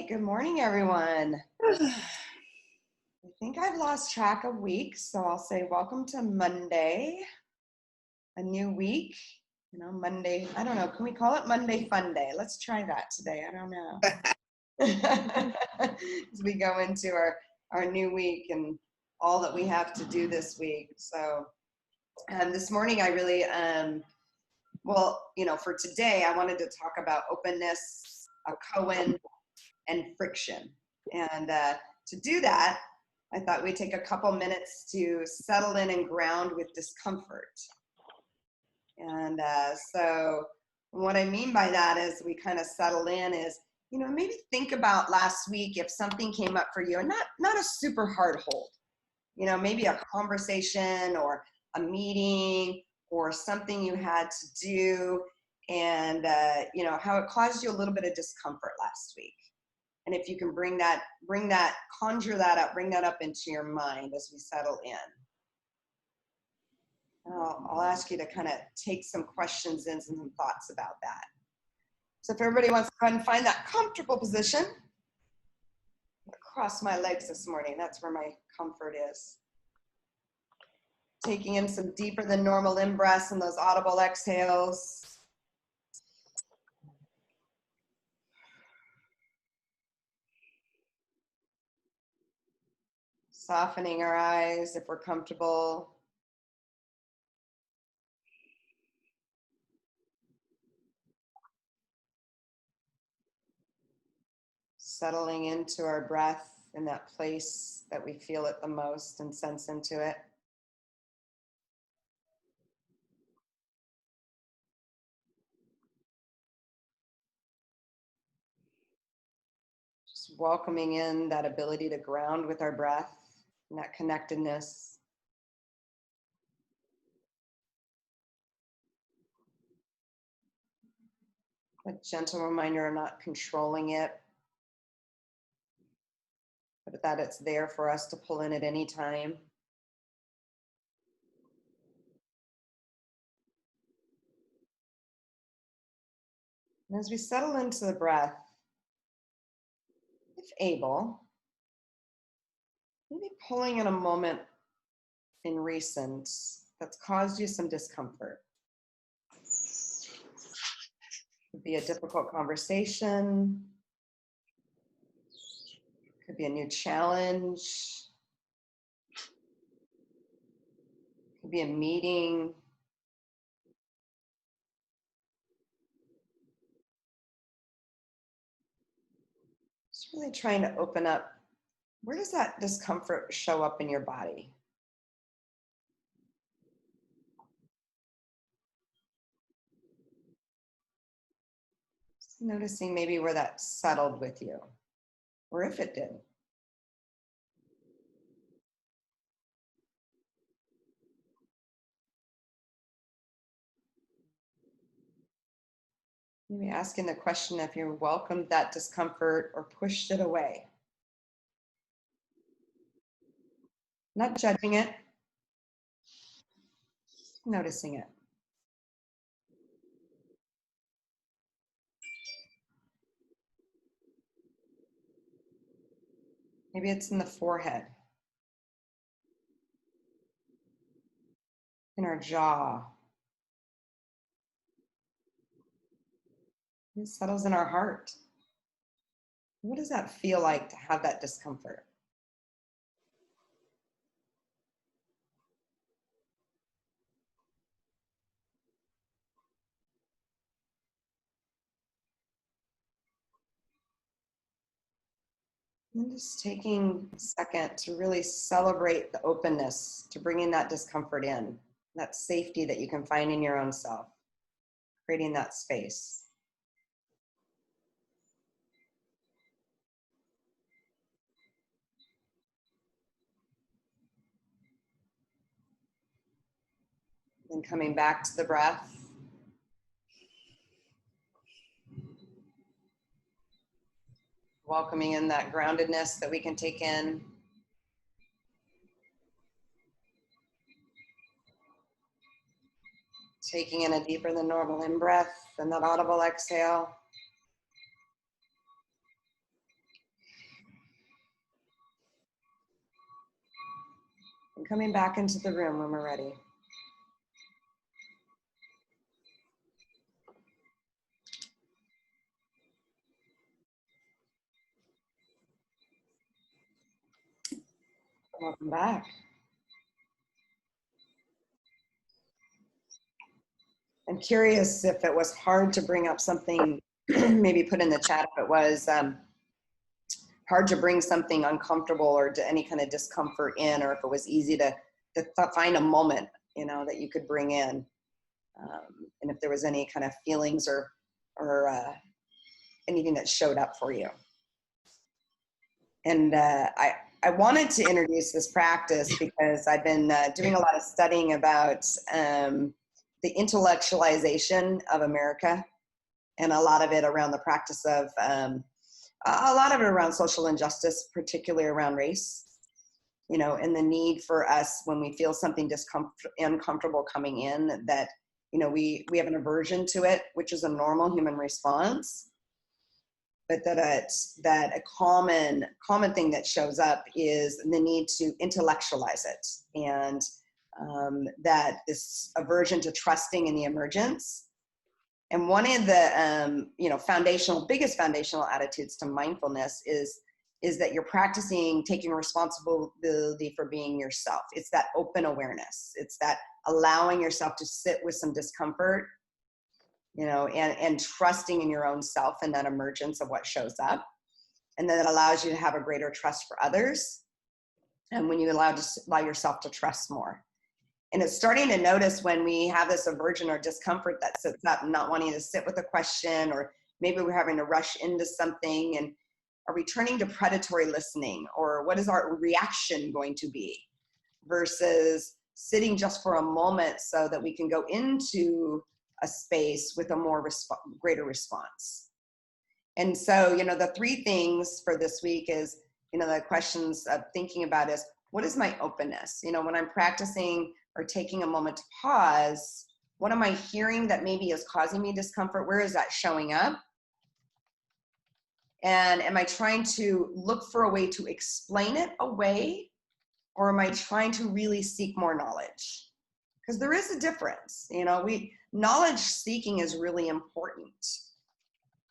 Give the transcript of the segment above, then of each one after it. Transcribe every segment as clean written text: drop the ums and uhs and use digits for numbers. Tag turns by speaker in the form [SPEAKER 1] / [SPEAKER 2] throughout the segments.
[SPEAKER 1] right, good morning, everyone. I think I've lost track of weeks, so I'll say welcome to Monday, a new week. Monday, I don't know, can we call it Monday Fun Day? Let's try that today, I don't know. As we go into our new week and all that we have to do this week. So this morning I really, for today, I wanted to talk about openness, Koan, and friction. And to do that, I thought we'd take a couple minutes to settle in and ground with discomfort. And so what I mean by that is we kind of settle in is, maybe think about last week if something came up for you, and not a super hard hold, maybe a conversation or a meeting or something you had to do, and how it caused you a little bit of discomfort last week. And if you can conjure that up, bring that up into your mind as we settle in. And I'll ask you to kind of take some questions and some thoughts about that. So if everybody wants to go ahead and find that comfortable position, I'm going to cross my legs this morning. That's where my comfort is. Taking in some deeper than normal in-breaths and those audible exhales. Softening our eyes if we're comfortable. Settling into our breath in that place that we feel it the most and sense into it. Just welcoming in that ability to ground with our breath and that connectedness. A gentle reminder of not controlling it, but that it's there for us to pull in at any time. And as we settle into the breath, if able, maybe pulling in a moment in recent that's caused you some discomfort. It could be a difficult conversation. It could be a new challenge. It could be a meeting. Just really trying to open up. Where does that discomfort show up in your body? Just noticing maybe where that settled with you, or if it did. Maybe asking the question if you welcomed that discomfort or pushed it away. Not judging it, noticing it. Maybe it's in the forehead, in our jaw. It settles in our heart. What does that feel like to have that discomfort? And just taking a second to really celebrate the openness, to bringing that discomfort in, that safety that you can find in your own self, creating that space. Then coming back to the breath. Welcoming in that groundedness that we can take in. Taking in a deeper than normal in-breath and that audible exhale. coming back into the room when we're ready. Welcome back. I'm curious if it was hard to bring up something, maybe put in the chat if it was hard to bring something uncomfortable or to any kind of discomfort in, or if it was easy to find a moment, you know, that you could bring in. And if there was any kind of feelings or anything that showed up for you. And I wanted to introduce this practice because I've been doing a lot of studying about the intellectualization of America, and a lot of it around the practice of, a lot of it around social injustice, particularly around race, you know, and the need for us when we feel something uncomfortable coming in, that, you know, we have an aversion to it, which is a normal human response, but that a common thing that shows up is the need to intellectualize it, and that this aversion to trusting in the emergence. And one of the you know, biggest foundational attitudes to mindfulness is that you're practicing taking responsibility for being yourself. It's that open awareness. It's that allowing yourself to sit with some discomfort, you know, and trusting in your own self and that emergence of what shows up. And then it allows you to have a greater trust for others. And when you allow yourself to trust more. And it's starting to notice when we have this aversion or discomfort that sits up, not wanting to sit with a question, or maybe we're having to rush into something, and are we turning to predatory listening, or what is our reaction going to be, versus sitting just for a moment so that we can go into a space with a more greater response. And so, you know, the three things for this week is, you know, the questions of thinking about is, what is my openness? You know, when I'm practicing or taking a moment to pause, what am I hearing that maybe is causing me discomfort? Where is that showing up? And am I trying to look for a way to explain it away, or am I trying to really seek more knowledge? Because there is a difference. You know, knowledge seeking is really important.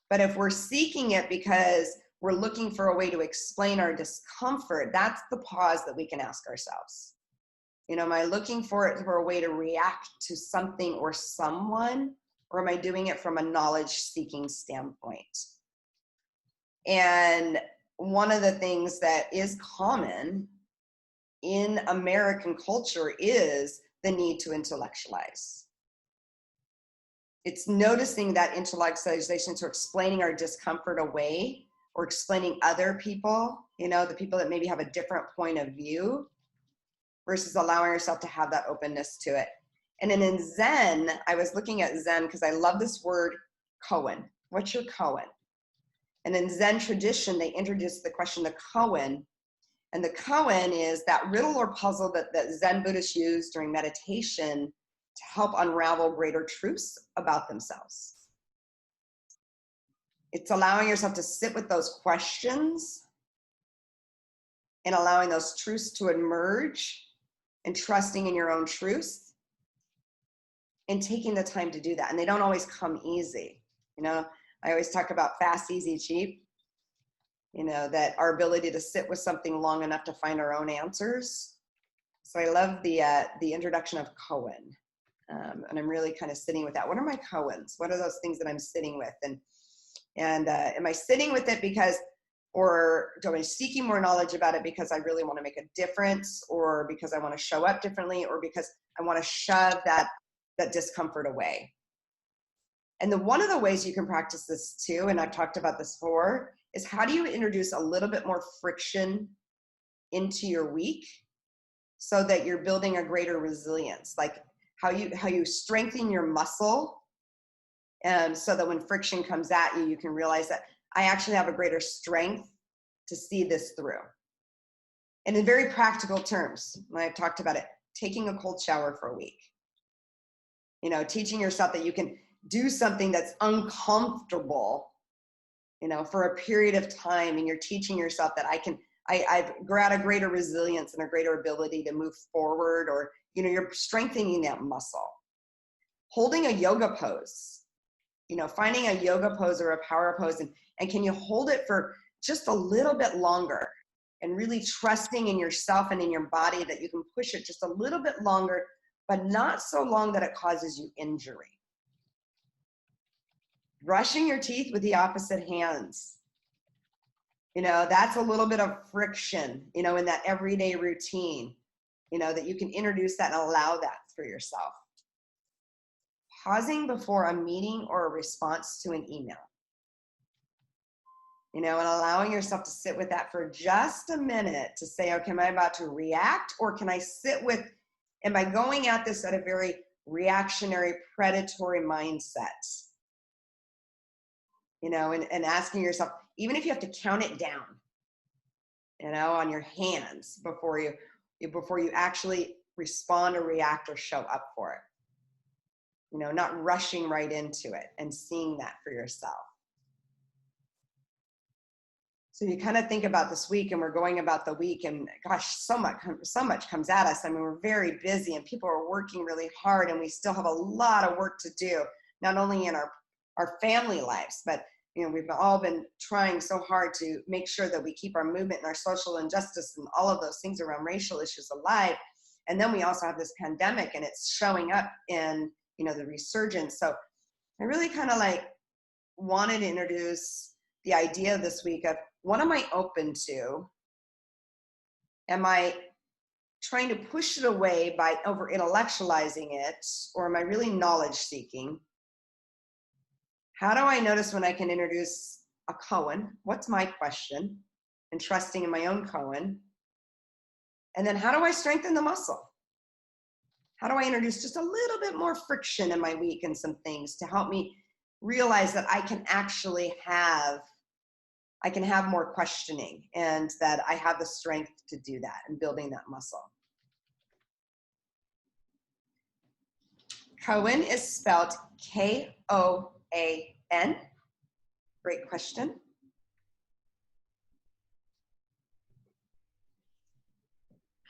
[SPEAKER 1] But if we're seeking it because we're looking for a way to explain our discomfort, that's the pause that we can ask ourselves. You know, am I looking for a way to react to something or someone, or am I doing it from a knowledge-seeking standpoint? And one of the things that is common in American culture is the need to intellectualize. It's noticing that intellectualization, so explaining our discomfort away, or explaining other people, you know, the people that maybe have a different point of view, versus allowing yourself to have that openness to it. And then in Zen, I was looking at Zen because I love this word, Koan. What's your Koan? And in Zen tradition, they introduced the question, the Koan. And the Koan is that riddle or puzzle that Zen Buddhists use during meditation to help unravel greater truths about themselves. It's allowing yourself to sit with those questions and allowing those truths to emerge, and trusting in your own truth, and taking the time to do that. And they don't always come easy. You know, I always talk about fast, easy, cheap. You know, that our ability to sit with something long enough to find our own answers. So I love the introduction of Koan. And I'm really kind of sitting with that. What are my Koans? What are those things that I'm sitting with? And am I sitting with it because, or am I seeking more knowledge about it because I really want to make a difference, or because I want to show up differently, or because I want to shove that discomfort away? And one of the ways you can practice this too, and I've talked about this before, is how do you introduce a little bit more friction into your week so that you're building a greater resilience? Like how you strengthen your muscle, so that when friction comes at you, you can realize that I actually have a greater strength to see this through. And in very practical terms, when I've talked about it, taking a cold shower for a week. You know, teaching yourself that you can do something that's uncomfortable, you know, for a period of time, and you're teaching yourself that I I've got a greater resilience and a greater ability to move forward, or, you know, you're strengthening that muscle. Holding a yoga pose, you know, finding a yoga pose or a power pose, and can you hold it for just a little bit longer, and really trusting in yourself and in your body that you can push it just a little bit longer, but not so long that it causes you injury. Brushing your teeth with the opposite hands. You know, that's a little bit of friction, you know, in that everyday routine, you know, that you can introduce that and allow that for yourself. Pausing before a meeting or a response to an email. You know, and allowing yourself to sit with that for just a minute to say, okay, am I about to react, or can I sit with, am I going at this at a very reactionary, predatory mindset? You know, and asking yourself, even if you have to count it down, you know, on your hands before you actually respond or react or show up for it. You know, not rushing right into it, and seeing that for yourself. So you kind of think about this week, and we're going about the week, and gosh, so much comes at us. I mean, we're very busy, and people are working really hard, and we still have a lot of work to do, not only in our family lives, but, you know, we've all been trying so hard to make sure that we keep our movement and our social injustice and all of those things around racial issues alive. And then we also have this pandemic, and it's showing up in, you know, the resurgence. So I really kind of like wanted to introduce the idea this week of, what am I open to? Am I trying to push it away by over intellectualizing it, or am I really knowledge seeking? How do I notice when I can introduce a koan? What's my question? And trusting in my own koan. And then how do I strengthen the muscle? How do I introduce just a little bit more friction in my week and some things to help me realize that I can actually have more questioning, and that I have the strength to do that, and building that muscle. Koan is spelled K-O-A-N. Great question.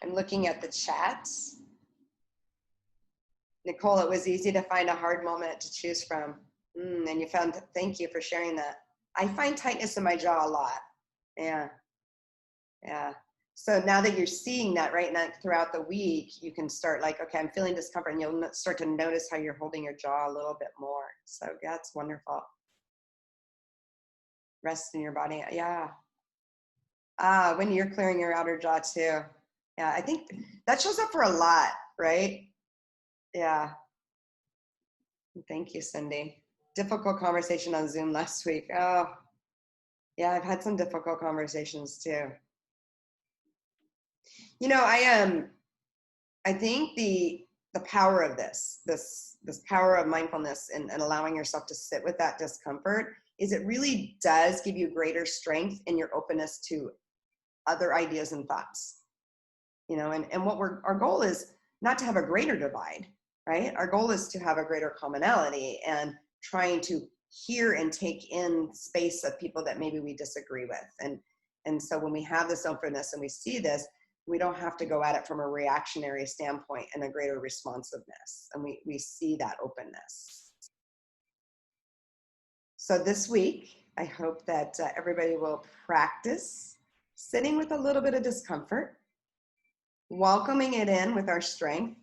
[SPEAKER 1] I'm looking at the chat. Nicole, it was easy to find a hard moment to choose from. And you found, thank you for sharing that. I find tightness in my jaw a lot. Yeah. So now that you're seeing that, right, now throughout the week, you can start like, okay, I'm feeling discomfort, and you'll start to notice how you're holding your jaw a little bit more. So that's wonderful. Rest in your body. Yeah. When you're clearing your outer jaw too. Yeah, I think that shows up for a lot, right? Yeah. Thank you, Cindy. Difficult conversation on Zoom last week. Oh, yeah, I've had some difficult conversations too. You know, I think the power of this power of mindfulness and allowing yourself to sit with that discomfort is it really does give you greater strength in your openness to other ideas and thoughts. You know, and what our goal is not to have a greater divide, right? Our goal is to have a greater commonality, and trying to hear and take in space of people that maybe we disagree with. And so when we have this openness and we see this, we don't have to go at it from a reactionary standpoint, and a greater responsiveness. And we see that openness. So this week, I hope that everybody will practice sitting with a little bit of discomfort, welcoming it in with our strength,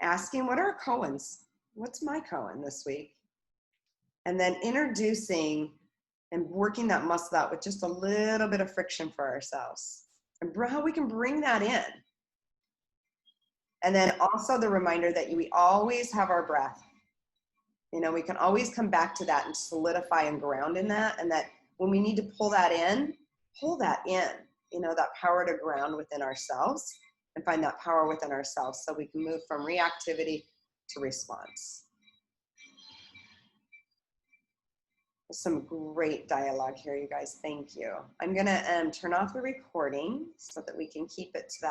[SPEAKER 1] asking, what are our koans? What's my koan this week? And then introducing and working that muscle out with just a little bit of friction for ourselves, and how we can bring that in. And then also the reminder that we always have our breath. You know, we can always come back to that and solidify and ground in that. And that when we need to pull that in, you know, that power to ground within ourselves and find that power within ourselves, so we can move from reactivity to response. Some great dialogue here, you guys. Thank you. I'm gonna turn off the recording so that we can keep it to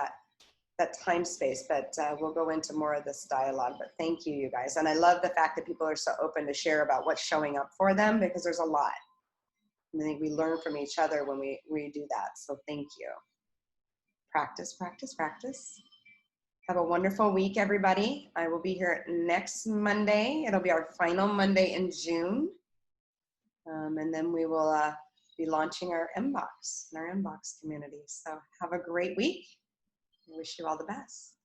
[SPEAKER 1] that time space, but we'll go into more of this dialogue. But thank you, you guys. And I love the fact that people are so open to share about what's showing up for them, because there's a lot. I think we learn from each other when we do that. So thank you. Practice, practice, practice. Have a wonderful week, everybody. I will be here next Monday. It'll be our final Monday in June. And then we will be launching our inbox community. So have a great week. I wish you all the best.